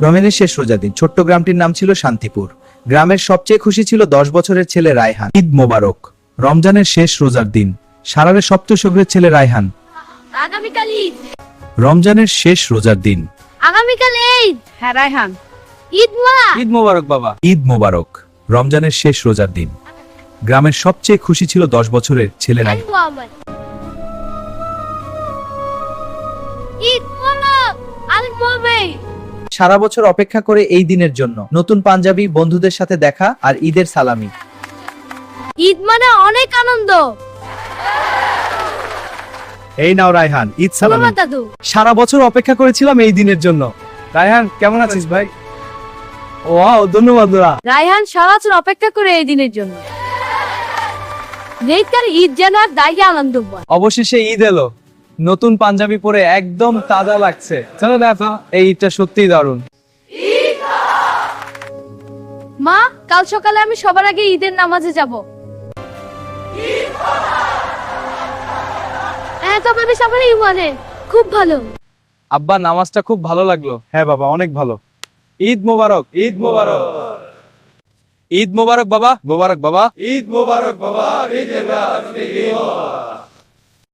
রমজানের শেষ রোজা দিন। ছোট্ট গ্রামটির নাম ছিল শান্তিপুর। গ্রামের সবচেয়ে খুশি ছিল 10 বছরের ছেলে রায়হান। ঈদ মোবারক। রমজানের শেষ রোজার দিন। সারারের সবচেয়ে শখের ছেলে রায়হান। আগামীকাল ঈদ। রমজানের শেষ রোজার দিন। আগামীকাল ঈদ। হ্যাঁ রায়হান। ঈদ মোবারক। ঈদ মোবারক বাবা। ঈদ মোবারক। রমজানের শেষ রোজার দিন। গ্রামের সবচেয়ে খুশি ছিল 10 বছরের ছেলে রায়হান। ঈদ মোবারক। আলিফ মোবারক। সারা বছর অপেক্ষা করে এই দিনের জন্য। নতুন পাঞ্জাবি, বন্ধুদের সাথে দেখা আর ঈদের সালামি। ঈদ মানে অনেক আনন্দ। এই নাও রায়হান, ঈদ সালামি। বাবা দাদু। সারা বছর অপেক্ষা করেছিলাম এই দিনের জন্য। রায়হান কেমন আছিস ভাই? ওয়াও, ধন্যবাদ দাদা। রায়হান সারা বছর অপেক্ষা করে এই দিনের জন্য। নেইকার ঈদ যেন এক দায়ী আনন্দ পায়। অবশেষে ঈদ এলো। নতুন পাঞ্জাবি পরে একদম তাজা লাগছে। চলো দেখো, এই ঈদটা সত্যিই দারুণ। মা, কাল সকালে আমি সবার আগে ঈদের নামাজে যাব। হ্যাঁ তো বেবি সবাই মানে খুব ভালো। আব্বা, নামাজটা খুব ভালো লাগলো। হ্যাঁ বাবা, অনেক ভালো। ঈদ মোবারক। ঈদ মোবারক। ঈদ মোবারক বাবা। মোবারক বাবা। ঈদ মোবারক বাবা। ঈদ